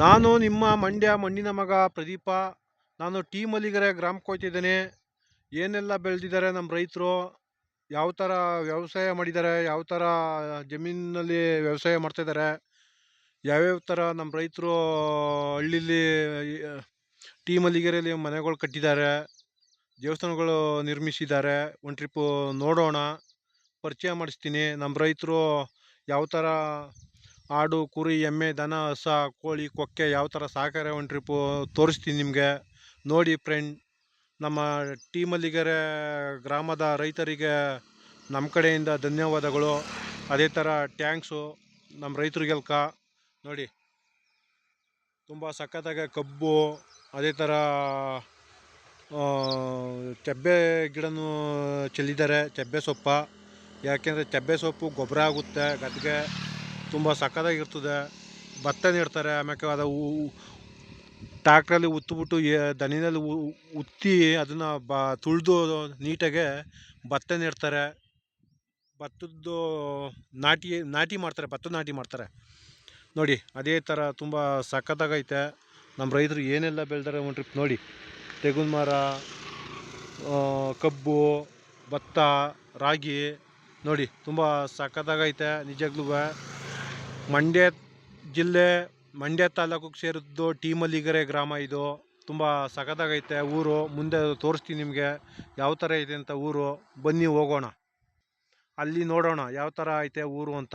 ನಾನು ನಿಮ್ಮ ಮಂಡ್ಯ ಮಣ್ಣಿನ ಮಗ ಪ್ರದೀಪ. ನಾನು ಟಿ ಮಲ್ಲಿಗೆರೆ ಗ್ರಾಮಕ್ಕೆ ಹೋಗ್ತಿದ್ದೇನೆ. ಏನೆಲ್ಲ ಬೆಳೆದಿದ್ದಾರೆ ನಮ್ಮ ರೈತರು, ಯಾವ ಥರ ವ್ಯವಸಾಯ ಮಾಡಿದ್ದಾರೆ, ಯಾವ ಥರ ಜಮೀನಿನಲ್ಲಿ ವ್ಯವಸಾಯ ಮಾಡ್ತಾಯಿದ್ದಾರೆ, ಯಾವ್ಯಾವ ಥರ ನಮ್ಮ ರೈತರು ಹಳ್ಳಿಲಿ ಟಿ ಮಲ್ಲಿಗೆರೆಯಲ್ಲಿ ಮನೆಗಳು ಕಟ್ಟಿದ್ದಾರೆ, ದೇವಸ್ಥಾನಗಳು ನಿರ್ಮಿಸಿದ್ದಾರೆ. ಒಂದು ಟ್ರಿಪ್ಪು ನೋಡೋಣ, ಪರಿಚಯ ಮಾಡಿಸ್ತೀನಿ. ನಮ್ಮ ರೈತರು ಯಾವ ಥರ ಆಡು, ಕುರಿ, ಎಮ್ಮೆ, ದನ, ಹಸ, ಕೋಳಿ, ಕೊಕ್ಕೆ ಯಾವ ಥರ ಸಾಕಾರೆ ಒಂದು ಟ್ರಿಪ್ಪು ತೋರಿಸ್ತೀನಿ ನಿಮಗೆ. ನೋಡಿ ಫ್ರೆಂಡ್, ನಮ್ಮ ಟಿ ಮಲ್ಲಿಗೆರೆ ಗ್ರಾಮದ ರೈತರಿಗೆ ನಮ್ಮ ಕಡೆಯಿಂದ ಧನ್ಯವಾದಗಳು. ಅದೇ ಥರ ಟ್ಯಾಂಕ್ಸು ನಮ್ಮ ರೈತರಿಗೆಲ್ಕ. ನೋಡಿ, ತುಂಬ ಸಖತ್ತಾಗಿ ಕಬ್ಬು, ಅದೇ ಥರ ಚೆಬ್ಬೆ ಗಿಡನೂ ಚೆಲ್ಲಿದ್ದಾರೆ, ಚೆಬ್ಬೆ ಸೊಪ್ಪ. ಯಾಕೆಂದರೆ ಚೆಬ್ಬೆ ಸೊಪ್ಪು ಗೊಬ್ಬರ ಆಗುತ್ತೆ ಗದ್ದೆಗೆ, ತುಂಬ ಸಖತ್ತಾಗಿರ್ತದೆ. ಭತ್ತ ನೆಡ್ತಾರೆ, ಆಮೇಲೆ ಅದು ಟ್ಯಾಕ್ಟ್ರಲ್ಲಿ ಉತ್ತುಬಿಟ್ಟು ದನಿನಲ್ಲಿ ಉತ್ತಿ ಅದನ್ನು ತುಳಿದು ನೀಟಾಗೆ ಭತ್ತ ನೆಡ್ತಾರೆ. ಭತ್ತದ್ದು ನಾಟಿ ಮಾಡ್ತಾರೆ, ಭತ್ತದ ನಾಟಿ ಮಾಡ್ತಾರೆ. ನೋಡಿ, ಅದೇ ಥರ ತುಂಬ ಸಖತ್ತಾಗೈತೆ. ನಮ್ಮ ರೈತರು ಏನೆಲ್ಲ ಬೆಳೆದಾರೆ ಒಂದು ಟ್ರಿಪ್ ನೋಡಿ. ತೆಂಗಿನ ಮರ, ಕಬ್ಬು, ಭತ್ತ, ರಾಗಿ ನೋಡಿ, ತುಂಬ ಸಖತ್ತಾಗೈತೆ ನಿಜಗ್ಲೂ. ಮಂಡ್ಯ ಜಿಲ್ಲೆ, ಮಂಡ್ಯ ತಾಲೂಕಿಗೆ ಸೇರಿದ್ದು ಟಿ ಮಲ್ಲಿಗೆರೆ ಗ್ರಾಮ. ಇದು ತುಂಬ ಸಖತ್ತಾಗೈತೆ ಊರು. ಮುಂದೆ ತೋರಿಸ್ತೀನಿ ನಿಮಗೆ ಯಾವ ಥರ ಐತೆ ಅಂತ ಊರು. ಬನ್ನಿ ಹೋಗೋಣ, ಅಲ್ಲಿ ನೋಡೋಣ ಯಾವ ಥರ ಐತೆ ಊರು ಅಂತ.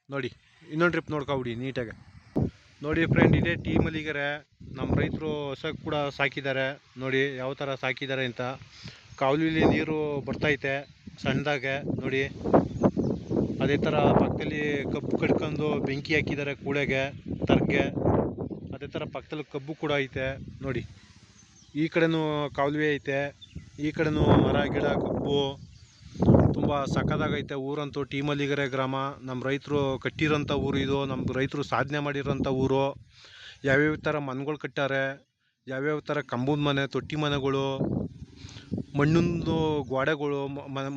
ನೋಡಿ, ಇನ್ನೊಂದು ಟ್ರಿಪ್ ನೋಡ್ಕೊಬಿಡಿ ನೀಟಾಗೆ. ನೋಡಿ ಫ್ರೆಂಡ್, ಇದೇ ಟಿ ಮಲ್ಲಿಗೆರೆ. ನಮ್ಮ ರೈತರು ಹೊಸ ಕೂಡ ಸಾಕಿದ್ದಾರೆ. ನೋಡಿ ಯಾವ ಥರ ಸಾಕಿದ್ದಾರೆ ಅಂತ. ಕಾಲುವೆಲಿ ನೀರು ಬರ್ತೈತೆ ಸಣ್ಣದಾಗೆ ನೋಡಿ. ಅದೇ ಥರ ಪಕ್ಕದಲ್ಲಿ ಕಬ್ಬು ಕಡ್ಕೊಂಡು ಬೆಂಕಿ ಹಾಕಿದ್ದಾರೆ ಕೂಳೆಗೆ, ತರ್ಗೆ. ಅದೇ ಥರ ಪಕ್ಕದಲ್ಲಿ ಕಬ್ಬು ಕೂಡ ಐತೆ ನೋಡಿ. ಈ ಕಡೆನೂ ಕಾಲುವೆ ಐತೆ, ಈ ಕಡೆನೂ ಮರ ಗಿಡ ಕಬ್ಬು. ತುಂಬ ಸಖತ್ತಾಗೈತೆ ಊರಂತೂ ಟಿ ಮಲ್ಲಿಗೆರೆ ಗ್ರಾಮ. ನಮ್ಮ ರೈತರು ಕಟ್ಟಿರೋಂಥ ಊರು ಇದು. ನಮ್ಮ ರೈತರು ಸಾಧನೆ ಮಾಡಿರೋಂಥ ಊರು. ಯಾವ್ಯಾವ ಥರ ಮನೆಗಳು ಕಟ್ಟಾರೆ, ಯಾವ್ಯಾವ ಥರ ಕಂಬದ ಮನೆ, ತೊಟ್ಟಿ ಮನೆಗಳು, ಮಣ್ಣಿಂದು ಗೋಡೆಗಳು,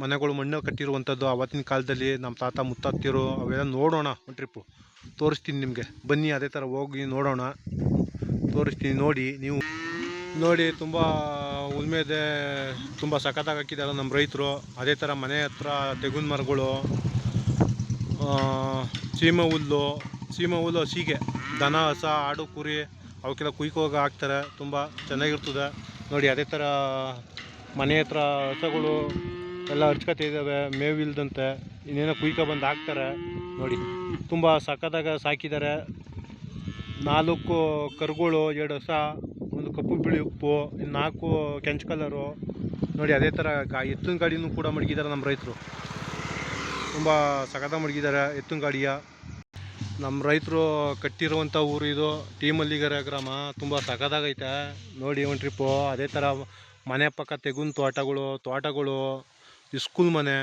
ಮನೆಗಳು ಮಣ್ಣು ಕಟ್ಟಿರುವಂಥದ್ದು ಆವತ್ತಿನ ಕಾಲದಲ್ಲಿ ನಮ್ಮ ತಾತ ಮುತ್ತಾತಿರು. ಅವೆಲ್ಲ ನೋಡೋಣ, ಒಂದು ಟ್ರಿಪ್ಪು ತೋರಿಸ್ತೀನಿ ನಿಮಗೆ. ಬನ್ನಿ, ಅದೇ ಥರ ಹೋಗಿ ನೋಡೋಣ, ತೋರಿಸ್ತೀನಿ. ನೋಡಿ, ನೀವು ನೋಡಿ, ತುಂಬ ಉಲ್ಮೆ ಇದೆ, ತುಂಬ ಸಖತ್ತಾಗಿ ಹಾಕಿದ್ದಾರೆ ನಮ್ಮ ರೈತರು. ಅದೇ ಥರ ಮನೆ ಹತ್ರ ತೆಂಗಿನ ಮರಗಳು, ಸೀಮೆ ಹುಲ್ಲು ಹಸಿಗೆ ದನ, ಹಸ, ಆಡು, ಕುರಿ ಅವಕ್ಕೆಲ್ಲ ಕುಯ್ಕೋಗಿ ಹಾಕ್ತಾರೆ. ತುಂಬ ಚೆನ್ನಾಗಿರ್ತದೆ ನೋಡಿ. ಅದೇ ಥರ ಮನೆ ಹತ್ರ ಹಸಗಳು ಎಲ್ಲ ಹರ್ಚ್ಕೊತಿದ್ದಾವೆ, ಮೇವಿಲ್ದಂತೆ. ಇನ್ನೇನೋ ಕುಯ್ಕೊ ಬಂದು ಹಾಕ್ತಾರೆ ನೋಡಿ. ತುಂಬ ಸಖತ್ತಾಗಿ ಸಾಕಿದ್ದಾರೆ. 4 ಕರುಗಳು, 2 ಹಸ, 1 ಕಪ್ಪು ಬಿಳಿ ಉಪ್ಪು, 4 ಕೆಂಚು ಕಲರು ನೋಡಿ. ಅದೇ ಥರ ಎತ್ತಿನ ಗಾಡಿನೂ ಕೂಡ ಮಡಗಿದ್ದಾರೆ ನಮ್ಮ ರೈತರು. ತುಂಬ ಸಖತ್ತಾಗಿ ಮಡಗಿದ್ದಾರೆ ಎತ್ತಿನ ಗಾಡಿಯ. ನಮ್ಮ ರೈತರು ಕಟ್ಟಿರುವಂಥ ಊರು ಇದು ಟಿ ಮಲ್ಲಿಗೆರೆ ಗ್ರಾಮ. ತುಂಬ ಸಖತ್ತಾಗೈತೆ ನೋಡಿ ಒಂದು ಟ್ರಿಪ್ಪು. ಅದೇ ಥರ ಮನೆ ಪಕ್ಕ ತೆಂಗಿನ ತೋಟಗಳು, ಸ್ಕೂಲ್ ಮನೆ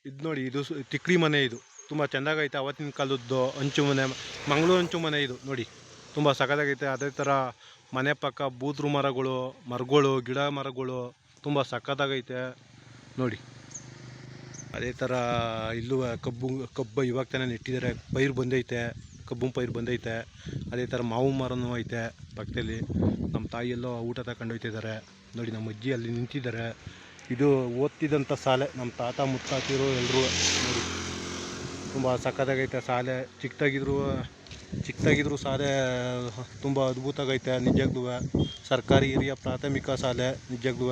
ಇದು ನೋಡಿ. ಇದು ತಿಕ್ಡಿ ಮನೆ, ಇದು ತುಂಬ ಚೆಂದಾಗೈತೆ. ಅವತ್ತಿನ ಕಾಲದ್ದು ಹಂಚು ಮನೆ, ಮಂಗಳೂರು ಹಂಚು ಮನೆ ಇದು ನೋಡಿ. ತುಂಬ ಸಖತ್ತಾಗೈತೆ. ಅದೇ ಥರ ಮನೆ ಪಕ್ಕ ಬೂದ್ರು ಮರಗಳು, ಗಿಡ ಮರಗಳು ತುಂಬ ಸಖತ್ತಾಗೈತೆ ನೋಡಿ. ಅದೇ ಥರ ಇಲ್ಲೂ ಕಬ್ಬು ಇವಾಗ ತಾನೇ ನೆಟ್ಟಿದ್ದಾರೆ, ಪೈರು ಬಂದೈತೆ, ಕಬ್ಬು ಪೈರು ಬಂದೈತೆ. ಅದೇ ಥರ ಮಾವು ಮರನೂ ಐತೆ ಪಕ್ಕದಲ್ಲಿ. ನಮ್ಮ ತಾಯಿಯೆಲ್ಲೋ ಊಟ ತಗೊಂಡು ಹೋಗ್ತಿದ್ದಾರೆ ನೋಡಿ. ನಮ್ಮ ಅಜ್ಜಿ ಅಲ್ಲಿ ನಿಂತಿದ್ದಾರೆ. ಇದು ಓದ್ತಿದ್ದಂಥ ಶಾಲೆ, ನಮ್ಮ ತಾತ ಮುತ್ತಾತಿರು ಎಲ್ಲರೂ ನೋಡಿ. ತುಂಬ ಸಖತ್ತಾಗೈತೆ ಶಾಲೆ. ಚಿಕ್ಕದಾಗಿದ್ರು ಶಾಲೆ ತುಂಬ ಅದ್ಭುತವಾಗೈತೆ ನಿಜಗ್ಲೂ. ಸರ್ಕಾರಿ ಹಿರಿಯ ಪ್ರಾಥಮಿಕ ಶಾಲೆ ನಿಜಗ್ಲೂ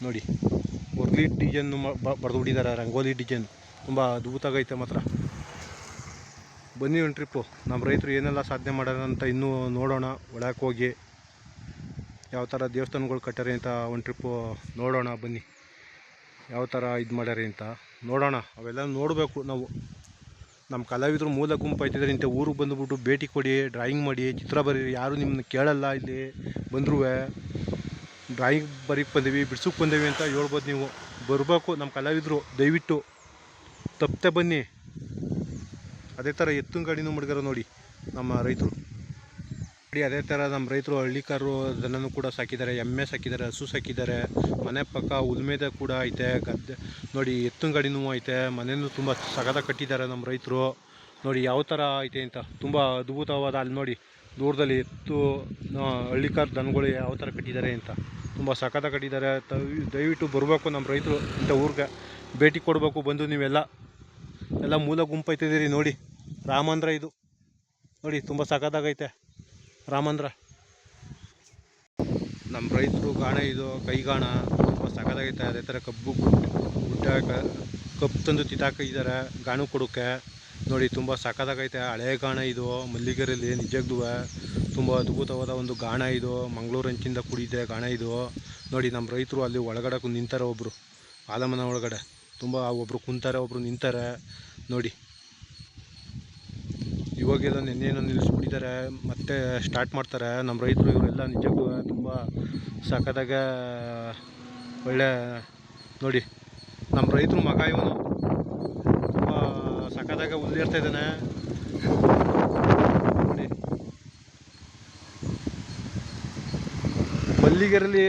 ನೋಡಿ. ವರ್ಲಿ ಡಿಸೈನು ಬರೆದು ಬಿಟ್ಟಿದ್ದಾರೆ, ರಂಗೋಲಿ ಡಿಸೈನ್. ತುಂಬ ಅದ್ಭುತವಾಗೈತೆ ಮಾತ್ರ. ಬನ್ನಿ ಒಂದು ಟ್ರಿಪ್ಪು, ನಮ್ಮ ರೈತರು ಏನೆಲ್ಲ ಸಾಧನೆ ಮಾಡ್ಯಾರ ಅಂತ ಇನ್ನೂ ನೋಡೋಣ. ಒಳಕ್ಕೆ ಹೋಗಿ ಯಾವ ಥರ ದೇವಸ್ಥಾನಗಳು ಕಟ್ಟಾರೆ ಅಂತ ಒಂದು ಟ್ರಿಪ್ಪು ನೋಡೋಣ. ಬನ್ನಿ, ಯಾವ ಥರ ಇದು ಮಾಡ್ಯಾರೆ ಅಂತ ನೋಡೋಣ. ಅವೆಲ್ಲ ನೋಡಬೇಕು ನಾವು. ನಮ್ಮ ಕಲಾವಿದರು ಮೂಲ ಗುಂಪು ಆಯ್ತಿದ್ದಾರೆ. ಇಂಥ ಊರಿಗೆ ಬಂದುಬಿಟ್ಟು ಭೇಟಿ ಕೊಡಿ, ಡ್ರಾಯಿಂಗ್ ಮಾಡಿ, ಚಿತ್ರ ಬರೀರಿ. ಯಾರು ನಿಮ್ಮನ್ನ ಕೇಳಲ್ಲ. ಇಲ್ಲಿ ಬಂದರೂ ಡ್ರಾಯಿಂಗ್ ಬರೀಕ್ಕೆ ಬಂದೀವಿ, ಬಿಡ್ಸೋಕ್ಕೆ ಬಂದೀವಿ ಅಂತ ಹೇಳ್ಬೋದು. ನೀವು ಬರಬೇಕು ನಮ್ಮ ಕಲಾವಿದರು, ದಯವಿಟ್ಟು ತಪ್ಪದೆ ಬನ್ನಿ. ಅದೇ ಥರ ಎತ್ತಿನ ಗಾಡಿನೂ ಮಡ್ಗಾರ ನೋಡಿ ನಮ್ಮ ರೈತರು. ಅದೇ ಥರ ನಮ್ಮ ರೈತರು ಹಳ್ಳಿಕಾರು ದನನೂ ಕೂಡ ಸಾಕಿದ್ದಾರೆ, ಎಮ್ಮೆ ಸಾಕಿದ್ದಾರೆ, ಹಸು ಸಾಕಿದ್ದಾರೆ. ಮನೆ ಪಕ್ಕ ಉಲ್ಮೇದ ಕೂಡ ಐತೆ, ಗದ್ದೆ ನೋಡಿ. ಎತ್ತಿನ ಗಾಡಿನೂ ಐತೆ, ಮನೆಯೂ ತುಂಬ ಸಗದ ಕಟ್ಟಿದ್ದಾರೆ ನಮ್ಮ ರೈತರು. ನೋಡಿ ಯಾವ ಥರ ಐತೆ ಅಂತ, ತುಂಬ ಅದ್ಭುತವಾದ. ಅಲ್ಲಿ ನೋಡಿ ದೂರದಲ್ಲಿ ಎತ್ತು ಹಳ್ಳಿಕಾರ್ ದನಗಳು ಯಾವ ಥರ ಕಟ್ಟಿದ್ದಾರೆ ಅಂತ, ತುಂಬ ಸಖತ್ತಾಗಿ ಕಟ್ಟಿದ್ದಾರೆ. ದಯವಿಟ್ಟು ಬರಬೇಕು ನಮ್ಮ ರೈತರು ಇಂಥ ಊರಿಗೆ ಭೇಟಿ ಕೊಡಬೇಕು. ಬಂದು ನೀವೆಲ್ಲ ಮೂಲ ಗುಂಪೈತಿದ್ದೀರಿ ನೋಡಿ. ರಾಮಂದ್ರ ಇದು ನೋಡಿ, ತುಂಬ ಸಖತ್ತಾಗೈತೆ ರಾಮಂದ್ರ. ನಮ್ಮ ರೈತರು ಗಾಣ ಇದು ಕೈಗಾಣ, ತುಂಬ ಸಖತ್ತಾಗೈತೆ. ಅದೇ ಥರ ಗುಡ್ಡ ಕಬ್ಬು ತಂದು ತಿತ್ತಾಕಿದ್ದಾರೆ ಗಾಣ ಕೊಡೋಕ್ಕೆ ನೋಡಿ, ತುಂಬ ಸಖತ್ತಾಗೈತೆ. ಹಳೆ ಗಾಣ ಇದು ಮಲ್ಲಿಗೆರೆಯಲ್ಲಿ, ನಿಜಕ್ಕೂ ತುಂಬ ಅದ್ಭುತವಾದ ಒಂದು ಗಾಣ ಇದು. ಮಂಗಳೂರು ಅಂಚಿಂದ ಕುಡಿದೆ ಗಾಣ ಇದು ನೋಡಿ. ನಮ್ಮ ರೈತರು ಅಲ್ಲಿ ಒಳಗಡೆ ನಿಂತಾರೆ, ಒಬ್ಬರು ಆಲಮನ ಒಳಗಡೆ ತುಂಬ, ಒಬ್ಬರು ಕುಂತಾರೆ, ಒಬ್ಬರು ನಿಂತಾರೆ ನೋಡಿ. ಇವಾಗೆಲ್ಲ ನೆನ್ನೆನೋ ನಿಲ್ಲಿಸ್ಬಿಟ್ಟಿದ್ದಾರೆ, ಮತ್ತೆ ಸ್ಟಾರ್ಟ್ ಮಾಡ್ತಾರೆ ನಮ್ಮ ರೈತರು. ಇವರೆಲ್ಲ ನಿಜಕ್ಕೂ ತುಂಬ ಸಖತ್ತಾಗ ಒಳ್ಳೆ ನೋಡಿ. ನಮ್ಮ ರೈತರು ಮಗ ಇವನು, ತುಂಬ ಸಖತ್ತಾಗ ಹುಲ್ಲೇರ್ತಾ ಇದ್ದಾನೆ ನೋಡಿ. ಮಲ್ಲಿಗೆರೆಯಲ್ಲಿ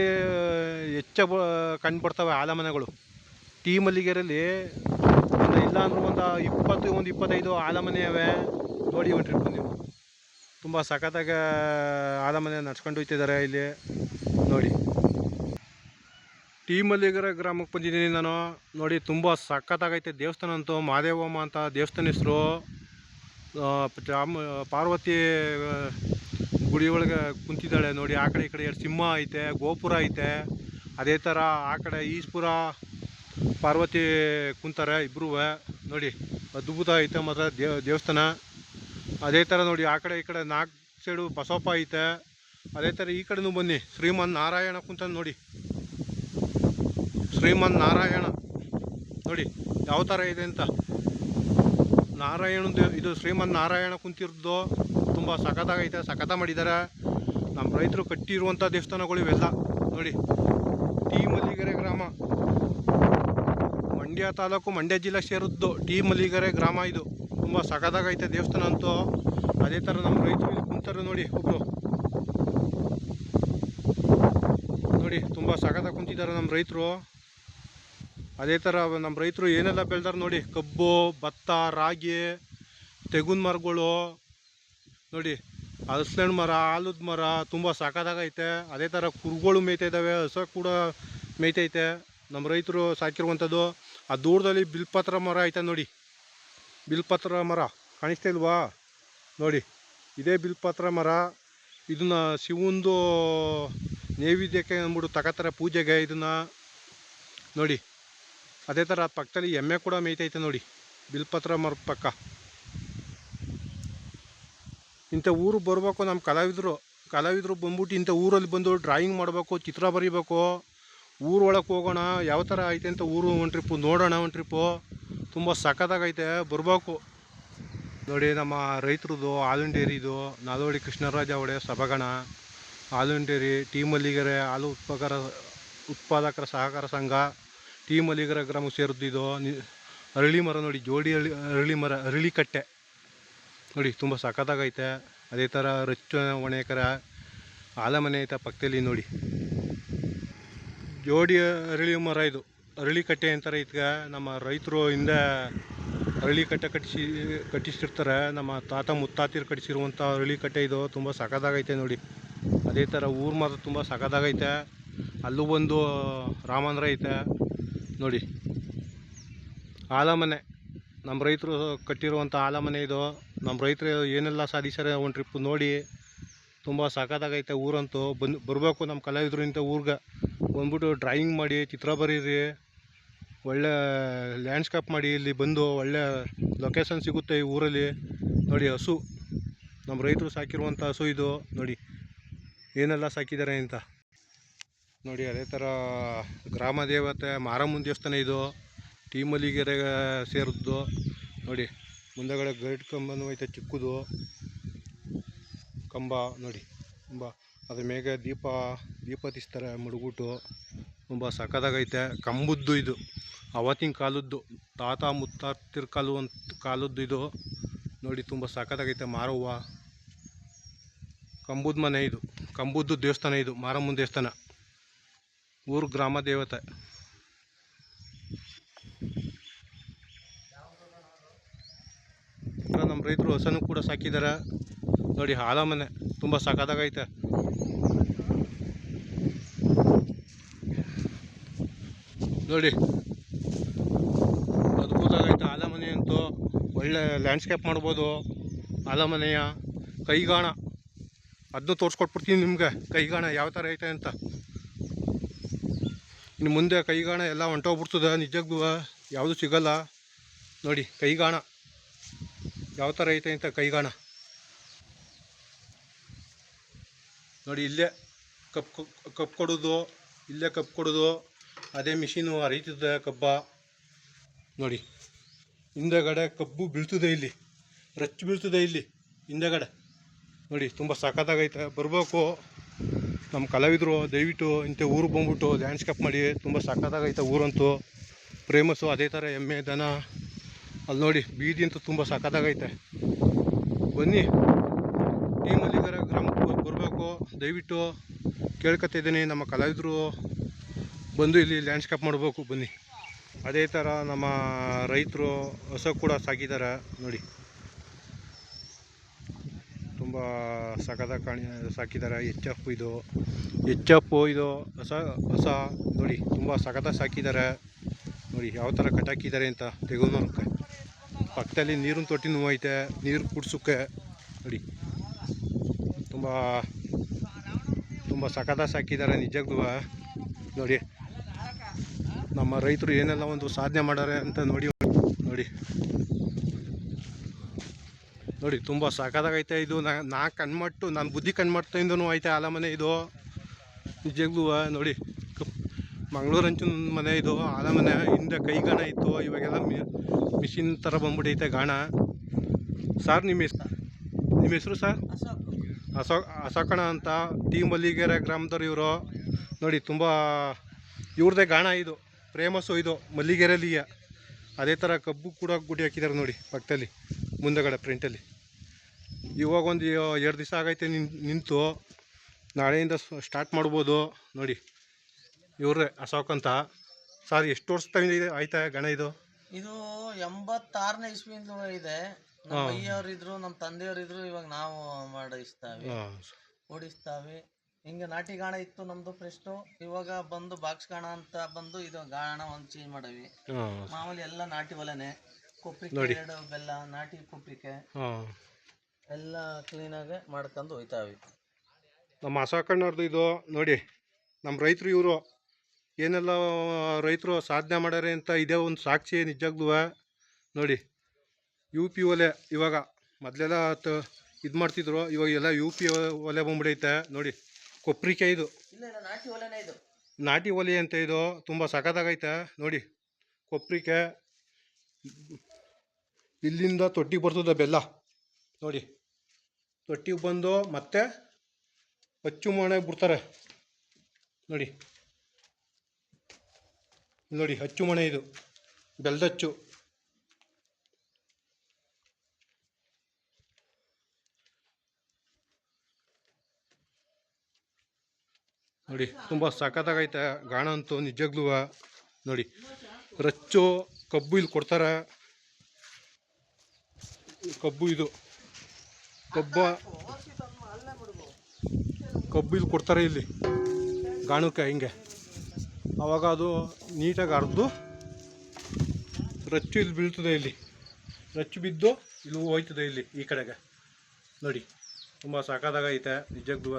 ಕಂಡು ಬರ್ತವೆ ಆಲಮನೆಗಳು. ಟೀ ಮಲ್ಲಿಗೆರೆಯಲ್ಲಿ ಇಲ್ಲ ಅಂದ್ರೂ ಒಂದು 25 ಆಲಮನೆ ಅವೆ ನೋಡಿ. ಒಂದು ಟ್ರಿಪ್ ನೀವು ತುಂಬ ಸಖತ್ತಾಗ ಆಲಮನೆ ನಡ್ಸ್ಕೊಂಡು ಹೋಗ್ತಿದ್ದಾರೆ ಇಲ್ಲಿ ನೋಡಿ. ಟೀ ಮಲ್ಲಿಗೆರೆ ಗ್ರಾಮಕ್ಕೆ ಬಂದಿದ್ದೀನಿ ನಾನು ನೋಡಿ. ತುಂಬ ಸಖತ್ತಾಗೈತೆ ದೇವಸ್ಥಾನ ಅಂತೂ. ಮಹಾದೇವಮ್ಮ ಅಂತ ದೇವಸ್ಥಾನ ಹೆಸರು. ಪಾರ್ವತಿ ಗುಡಿ ಒಳಗೆ ಕುಂತಿದ್ದಾಳೆ ನೋಡಿ. ಆ ಕಡೆ ಈ ಕಡೆ 2 ಸಿಂಹ ಐತೆ, ಗೋಪುರ ಐತೆ. ಅದೇ ಥರ ಆ ಕಡೆ ಈಶ್ಪುರ ಪಾರ್ವತಿ ಕುಂತಾರೆ ಇಬ್ಬರೂ ನೋಡಿ. ಅದ್ಭುತ ಐತೆ ಮಾತ್ರ ದೇವಸ್ಥಾನ. ಅದೇ ಥರ ನೋಡಿ ಆ ಕಡೆ ಈ ಕಡೆ 4 ಸೈಡು ಬಸವಪ್ಪ ಐತೆ. ಅದೇ ಥರ ಈ ಕಡೆನೂ ಬನ್ನಿ, ಶ್ರೀಮನ್ ನಾರಾಯಣ ಕುಂತ ನೋಡಿ. ಶ್ರೀಮನ್ ನಾರಾಯಣ ನೋಡಿ ಯಾವ ಥರ ಇದೆ ಅಂತ. ನಾರಾಯಣದ್ದು ಇದು ಶ್ರೀಮನ್ ನಾರಾಯಣ ಕುಂತಿರೋದು ತುಂಬ ಸಖತ್ತಾಗೈತೆ, ಸಖತ ಮಾಡಿದ್ದಾರೆ. ನಮ್ಮ ರೈತರು ಕಟ್ಟಿರುವಂಥ ದೇವಸ್ಥಾನಗಳು ಇವೆಲ್ಲ ನೋಡಿ. ಟೀ ಮಲ್ಲಿಗೆರೆ ಗ್ರಾಮ, ಮಂಡ್ಯ ತಾಲೂಕು, ಮಂಡ್ಯ ಜಿಲ್ಲೆ ಸೇರಿದ್ದು ಟೀ ಮಲ್ಲಿಗೆರೆ ಗ್ರಾಮ. ಇದು ತುಂಬ ಸಖತ್ತಾಗೈತೆ ದೇವಸ್ಥಾನ ಅಂತೂ. ಅದೇ ಥರ ನಮ್ಮ ರೈತರು ಇಲ್ಲಿ ಕುಂತಾರೆ ನೋಡಿ, ಒಬ್ಬರು ನೋಡಿ ತುಂಬ ಸಖತ್ತಾಗಿ ಕುಂತಿದ್ದಾರೆ ನಮ್ಮ ರೈತರು. ಅದೇ ಥರ ನಮ್ಮ ರೈತರು ಏನೆಲ್ಲ ಬೆಳೆದಾರೆ ನೋಡಿ. ಕಬ್ಬು, ಭತ್ತ, ರಾಗಿ, ತೆಂಗಿನ ಮರಗಳು ನೋಡಿ, ಹಲಸಿನ ಮರ, ಆಲದ ಮರ ತುಂಬ ಸಖತ್ತಾಗೈತೆ. ಅದೇ ಥರ ಕುರುಗಳು ಮೇಯ್ತಾ ಇದ್ದಾವೆ, ಹಸ ಕೂಡ ಮೇಯ್ತೈತೆ ನಮ್ಮ ರೈತರು ಸಾಕಿರುವಂಥದ್ದು. ಆ ದೂರದಲ್ಲಿ ಬಿಲ್ಪತ್ರ ಮರ ಐತೆ ನೋಡಿ. ಬಿಲ್ಪತ್ರ ಮರ ಕಾಣಿಸ್ತಾ ಇಲ್ವಾ ನೋಡಿ, ಇದೇ ಬಿಲ್ಪತ್ರ ಮರ. ಇದನ್ನು ಶಿವಂದು ನೈವೇದ್ಯಕ್ಕೆ ಅಂದ್ಬಿಟ್ಟು ತಗೋತಾರೆ ಪೂಜೆಗೆ ಇದನ್ನು ನೋಡಿ. ಅದೇ ಥರ ಪಕ್ಕದಲ್ಲಿ ಎಮ್ಮೆ ಕೂಡ ಮೇಯ್ತೈತೆ ನೋಡಿ, ಬಿಲ್ಪತ್ರ ಮರ ಪಕ್ಕ. ಇಂಥ ಊರು ಬರಬೇಕು ನಮ್ಮ ಕಲಾವಿದರು ಬಂದ್ಬಿಟ್ಟು ಇಂಥ ಊರಲ್ಲಿ ಬಂದು ಡ್ರಾಯಿಂಗ್ ಮಾಡಬೇಕು, ಚಿತ್ರ ಬರೀಬೇಕು. ಊರೊಳಗೆ ಹೋಗೋಣ, ಯಾವ ಥರ ಐತೆ ಅಂತ ಊರು ಒಂದು ಟ್ರಿಪ್ಪು ನೋಡೋಣ. ಒಂದು ಟ್ರಿಪ್ಪು ತುಂಬ ಸಖತ್ತಾಗೈತೆ, ಬರಬೇಕು ನೋಡಿ. ನಮ್ಮ ರೈತರದ್ದು ಹಾಲಿನ ಡೇರಿದು ನಾಲ್ವಡಿ ಕೃಷ್ಣರಾಜ ಒಡೆಯ ಸಭಾಗಣ ಹಾಲಿನ ಡೇರಿ, ಟೀ ಮಲ್ಲಿಗೆರೆ ಹಾಲು ಉತ್ಪಾದಕರ ಸಹಕಾರ ಸಂಘ, ಟೀ ಮಲ್ಲಿಗೆರೆ ಗ್ರಾಮಕ್ಕೆ ಸೇರಿದ್ದು. ಅರಳಿ ಮರ ನೋಡಿ, ಜೋಡಿ ಅರಳಿ ಮರ, ಅರಳಿ ಕಟ್ಟೆ ನೋಡಿ, ತುಂಬ ಸಖತ್ತಾಗೈತೆ. ಅದೇ ಥರ ರಚ್ಚು ಒಣೆಕರ ಆಲಮನೆ ಐತೆ ಪಕ್ಕದಲ್ಲಿ ನೋಡಿ. ಜೋಡಿ ಅರಳಿ ಮರ ಇದು, ಅರಳಿ ಕಟ್ಟೆ ಅಂತಾರೆ ಇದಕ್ಕೆ. ನಮ್ಮ ರೈತರು ಹಿಂದೆ ಅರಳಿ ಕಟ್ಟೆ ಕಟ್ಟಿಸಿರ್ತಾರೆ. ನಮ್ಮ ತಾತ ಮುತ್ತಾತಿರು ಕಟ್ಟಿಸಿರುವಂಥ ಅರಳಿ ಕಟ್ಟೆ ಇದು, ತುಂಬ ಸಖತ್ತಾಗೈತೆ ನೋಡಿ. ಅದೇ ಥರ ಊರು ಮಾತ್ರ ತುಂಬ ಸಖತ್ತಾಗೈತೆ. ಅಲ್ಲೂ ಒಂದು ರಾಮಂದ್ರ ಐತೆ ನೋಡಿ. ಆಲಮನೆ ನಮ್ಮ ರೈತರು ಕಟ್ಟಿರುವಂಥ ಆಲಮನೆ ಇದು. ನಮ್ಮ ರೈತರು ಏನೆಲ್ಲ ಸಾಧಿಸ್ಯಾರೆ ಒಂದು ಟ್ರಿಪ್ ನೋಡಿ. ತುಂಬ ಸಖತ್ತಾಗೈತೆ ಊರಂತೂ. ಬರಬೇಕು ನಮ್ಮ ಕಲಾವಿದರು ಇಂಥ ಊರಿಗೆ ಬಂದ್ಬಿಟ್ಟು ಡ್ರಾಯಿಂಗ್ ಮಾಡಿ, ಚಿತ್ರ ಬರೀರಿ, ಒಳ್ಳೆ ಲ್ಯಾಂಡ್ಸ್ಕೇಪ್ ಮಾಡಿ. ಇಲ್ಲಿ ಬಂದು ಒಳ್ಳೆ ಲೊಕೇಶನ್ ಸಿಗುತ್ತೆ ಈ ಊರಲ್ಲಿ ನೋಡಿ. ಹಸು ನಮ್ಮ ರೈತರು ಸಾಕಿರುವಂಥ ಹಸು ಇದು ನೋಡಿ, ಏನೆಲ್ಲ ಸಾಕಿದ್ದಾರೆ ಅಂತ ನೋಡಿ. ಅದೇ ಥರ ಗ್ರಾಮ ದೇವತೆ ಮಾರಮ್ಮನ ದೇವಸ್ಥಾನ ಇದು, ಟೀ ಮಲ್ಲಿಗೆರೆಗೆ ಸೇರಿದ್ದು ನೋಡಿ. ಮುಂದೆಗಡೆ ಗೈಡ್ ಕಂಬನೂ ಐತೆ, ಚಿಕ್ಕದು ಕಂಬ ನೋಡಿ. ತುಂಬ ಅದ್ರ ಮೇಲೆ ದೀಪ ತಿಸ್ತಾರೆ ಮುಡುಗುಟ್ಟು, ತುಂಬ ಸಖತ್ತಾಗೈತೆ. ಕಂಬದ್ದು ಇದು ಅವತ್ತಿನ ಕಾಲದ್ದು, ತಾತ ಮುತ್ತಾತಿರ ಕಾಲದ್ದು ಇದು ನೋಡಿ. ತುಂಬ ಸಖತ್ತಾಗೈತೆ. ಮಾರವ್ವ ಕಂಬದ ಮನೆ ಇದು, ಕಂಬದ್ದು ದೇವಸ್ಥಾನ ಇದು, ಮಾರಮ್ಮನ ದೇವಸ್ಥಾನ, ಊರು ಗ್ರಾಮ ದೇವತೆ. ಥರ ನಮ್ಮ ರೈತರು ಹಸನು ಕೂಡ ಸಾಕಿದ್ದಾರೆ ನೋಡಿ. ಹಾಲ ಮನೆ ತುಂಬ ಸಖತ್ತಾಗೈತೆ ನೋಡಿ, ಅದ್ಭುತವಾಗೈತೆ ಹಾಲ ಮನೆ ಅಂತೂ. ಒಳ್ಳೆ ಲ್ಯಾಂಡ್ಸ್ಕೇಪ್ ಮಾಡ್ಬೋದು ಹಾಲ ಮನೆಯ. ಕೈಗಾಣ ಅದನ್ನು ತೋರಿಸ್ಕೊಟ್ಬಿಡ್ತೀನಿ ನಿಮಗೆ, ಕೈಗಾಣ ಯಾವ ಥರ ಐತೆ ಅಂತ. ಇನ್ನು ಮುಂದೆ ಕೈಗಾಣ ಎಲ್ಲ ಹೊಂಟೋಗ್ಬಿಡ್ತದೆ, ನಿಜಕ್ಕೂ ಯಾವುದು ಸಿಗಲ್ಲ ನೋಡಿ. ಕೈಗಾಣ ಯಾವ ಥರ ಐತೆ ಅಂತ ಕೈಗಾಣ ನೋಡಿ. ಇಲ್ಲೇ ಕಪ್ ಕೊಡೋದು, ಇಲ್ಲೇ ಕಪ್ ಕೊಡೋದು, ಅದೇ ಮಿಷಿನು ಹರಿತದೆ ಕಬ್ಬ ನೋಡಿ. ಹಿಂದೆಗಡೆ ಕಬ್ಬು ಬೀಳ್ತದೆ, ಇಲ್ಲಿ ರಚ್ಚು ಬೀಳ್ತದೆ ಇಲ್ಲಿ ಹಿಂದೆಗಡೆ ನೋಡಿ. ತುಂಬ ಸಖತ್ತಾಗೈತೆ. ಬರಬೇಕು ನಮ್ಮ ಕಲಾವಿದರು, ದಯವಿಟ್ಟು ಇಂಥ ಊರಿಗೆ ಬಂದ್ಬಿಟ್ಟು ಲ್ಯಾಂಡ್ಸ್ಕೇಪ್ ಮಾಡಿ. ತುಂಬ ಸಖತ್ತಾಗೈತೆ ಊರಂತೂ, ಫೇಮಸ್ಸು. ಅದೇ ಥರ ಎಮ್ಮೆ ದನ ಅಲ್ಲಿ ನೋಡಿ, ಬೀದಿ ಅಂತೂ ತುಂಬ ಸಖತ್ತಾಗೈತೆ. ಬನ್ನಿ ಟಿ ಮಲ್ಲಿಗೆರೆ ಗ್ರಾಮಕ್ಕೆ ಬರಬೇಕು, ದಯವಿಟ್ಟು ಕೇಳ್ಕೊತಿದ್ದೀನಿ. ನಮ್ಮ ಕಲಾವಿದರು ಬಂದು ಇಲ್ಲಿ ಲ್ಯಾಂಡ್ಸ್ಕೇಪ್ ಮಾಡಬೇಕು ಬನ್ನಿ. ಅದೇ ಥರ ನಮ್ಮ ರೈತರು ಹಸ ಕೂಡ ಸಾಕಿದ್ದಾರೆ ನೋಡಿ. ತುಂಬ ಸಖತ್ತಾಗಿ ಸಾಕಿದ್ದಾರೆ. ಎಚ್ ಎಫ್ ಇದು ಹೊಸ ನೋಡಿ. ತುಂಬ ಸಖತ್ತಾಗಿ ಸಾಕಿದ್ದಾರೆ ನೋಡಿ. ಯಾವ ಥರ ಕಟ್ಟಾಕಿದ್ದಾರೆ ಅಂತ ತೆಗೆದುನೋಕೆ. ಪಕ್ಕದಲ್ಲಿ ನೀರಿನ ತೊಟ್ಟಿನೂ ಐತೆ, ನೀರು ಕುಡ್ಸೋಕ್ಕೆ ನೋಡಿ. ತುಂಬ ಸಖತ್ತಾಗಿ ಸಾಕಿದ್ದಾರೆ ನಿಜಕ್ಕೂ ನೋಡಿ. ನಮ್ಮ ರೈತರು ಏನೆಲ್ಲ ಒಂದು ಸಾಧನೆ ಮಾಡ್ಯಾರೆ ಅಂತ ನೋಡಿ ನೋಡಿ. ತುಂಬ ಸಖತ್ತಾಗೈತೆ ಇದು. ನಾ ಕಣ್ಮಟ್ಟು, ನಾನು ಬುದ್ಧಿ ಕಣ್ಮಟ್ಟಿಂದನೂ ಐತೆ ಹಾಲ ಮನೆ ಇದು ನಿಜಕ್ಕೂ ನೋಡಿ. ಮಂಗಳೂರು ಅಂಚಿನ ಮನೆ ಇದು ಹಾಲ ಮನೆ. ಹಿಂದೆ ಕೈಗಾಣ ಇತ್ತು, ಇವಾಗೆಲ್ಲ ಮಿಷಿನ್ ಥರ ಬಂದ್ಬಿಟ್ಟೈತೆ ಗಾಣ. ಸರ್ ನಿಮ್ಮ ಹೆಸರು ಸರ್? ಅಶೋಕಣ್ಣ ಅಂತ, ಟಿ ಮಲ್ಲಿಗೆರೆ ಗ್ರಾಮದವ್ರು ಇವರು ನೋಡಿ. ತುಂಬ ಇವ್ರದ್ದೇ ಗಾಣ ಇದು, ಫೇಮಸ್ಸು ಇದು ಮಲ್ಲಿಗೆರೆಯಲ್ಲಿಯ. ಅದೇ ಥರ ಕಬ್ಬು ಕೂಡ ಗುಡಿ ಹಾಕಿದ್ದಾರೆ ನೋಡಿ ಪಕ್ಕದಲ್ಲಿ, ಮುಂದೆಗಡೆ ಫ್ರಂಟಲ್ಲಿ. ಇವಾಗ ಒಂದು 2 ದಿವಸ ಆಗೈತೆ ನಿಂತು, ನಾಳೆಯಿಂದ ಸ್ಟಾರ್ಟ್ ಮಾಡ್ಬೋದು ನೋಡಿ. ಇವ್ರೇ ಅಶೋಕ್ ಅಂತ. ಸರ್ ಎಷ್ಟು ವರ್ಷದಿಂದ ಆಯ್ತಾ ಗಣ ಇದು? ಇದು 86ನೇ ಇಸ್ವಿಯಿಂದ ಇದೆ. ನಮ್ಮ ಅಯ್ಯವ್ರಿದ್ರು, ನಮ್ಮ ತಂದೆಯವರಿದ್ರು, ಇವಾಗ ನಾವು ಓಡಿಸ್ತಾವೆ. ಹಿಂಗೆ ನಾಟಿ ಗಾಣ ಇತ್ತು ನಮ್ದು ಫಸ್ಟು. ಇವಾಗ ಬಂದು ಬಾಕ್ಸ್ ಗಾಣ ಅಂತ ಬಂದು ಇದು ಗಾಣ ಒಂದು ಚೇಂಜ್ ಮಾಡವಿ. ಮಾಮೂಲಿ ಎಲ್ಲ ನಾಟಿ ಒಲೆನೆ, ಕೊಪ್ರಿಕೆ 2 ಬೆಲ್ಲ, ನಾಟಿ ಕೊಪ್ರಿಕೆ ಎಲ್ಲ ಕ್ಲೀನಾಗಿ ಮಾಡ್ಕೊಂಡು ಹೋಯ್ತಾವೆ. ನಮ್ಮ ಅಶೋಕಣ್ಣವ್ರದ್ದು ಇದು ನೋಡಿ. ನಮ್ಮ ರೈತರು ಇವರು ಏನೆಲ್ಲ ರೈತರು ಸಾಧನೆ ಮಾಡ್ಯಾರೆ ಅಂತ ಇದೇ ಒಂದು ಸಾಕ್ಷಿ ನಿಜಕ್ಕೂ ನೋಡಿ. UP ಒಲೆ ಇವಾಗ ಮೊದಲೆಲ್ಲ ಇದು ಮಾಡ್ತಿದ್ರು, ಇವಾಗ ಎಲ್ಲ UP ಒಲೆ ಬಂದ್ಬಿಡೈತೆ ನೋಡಿ. ಕೊಪ್ರಿಕೆ ಇದು ನಾಟಿ ಒಲೆ ಅಂತ ಇದು. ತುಂಬ ಸಖತ್ತಾಗೈತೆ ನೋಡಿ. ಕೊಪ್ರಿಕೆ ಇಲ್ಲಿಂದ ತೊಟ್ಟಿಗೆ ಬರ್ತದೆ ಬೆಲ್ಲ ನೋಡಿ. ತೊಟ್ಟಿಗೆ ಬಂದು ಮತ್ತೆ ಅಚ್ಚು ಮಾಡಕ್ಕೆ ಬಿಡ್ತಾರೆ ನೋಡಿ. ನೋಡಿ ಅಚ್ಚು ಮಣೆ ಇದು, ಬೆಲ್ದಚ್ಚು ನೋಡಿ. ತುಂಬ ಸಖತ್ತಾಗೈತೆ ಗಾಣ ಅಂತೂ ನಿಜಗ್ಲೂ ನೋಡಿ. ರಚ್ಚು ಕಬ್ಬು ಇಲ್ಲಿ ಕೊಡ್ತಾರೆ. ಕಬ್ಬು ಇದು ಕಬ್ಬು ಇಲ್ಲಿ ಕೊಡ್ತಾರೆ ಇಲ್ಲಿ ಗಾಣಕ್ಕೆ ಹಿಂಗೆ. ಆವಾಗ ಅದು ನೀಟಾಗಿ ಅರ್ದು ರಚ್ಚು ಇಲ್ಲಿ ಬೀಳ್ತದೆ. ಇಲ್ಲಿ ರಚ್ಚು ಬಿದ್ದು ಇಲ್ಲಿ ಹೋಯ್ತದೆ ಇಲ್ಲಿ ಈ ಕಡೆಗೆ ನೋಡಿ. ತುಂಬ ಸಖತ್ತಾಗೈತೆ ನಿಜಕ್ಕೂ.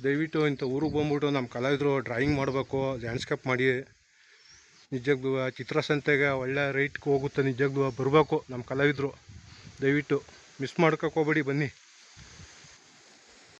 ದಯವಿಟ್ಟು ಇಂಥ ಊರಿಗೆ ಬಂದ್ಬಿಟ್ಟು ನಮ್ಮ ಕಲಾವಿದರು ಡ್ರಾಯಿಂಗ್ ಮಾಡಬೇಕು, ಲ್ಯಾಂಡ್ಸ್ಕೇಪ್ ಮಾಡಿ. ನಿಜಕ್ಕೂ ಚಿತ್ರಸಂತೆಗೆ ಒಳ್ಳೆ ರೇಟ್ಗೆ ಹೋಗುತ್ತೆ ನಿಜಕ್ಕೂ. ಬರಬೇಕು ನಮ್ಮ ಕಲಾವಿದರು, ದಯವಿಟ್ಟು ಮಿಸ್ ಮಾಡ್ಕೋಕೆ ಹೋಗ್ಬೇಡಿ, ಬನ್ನಿ.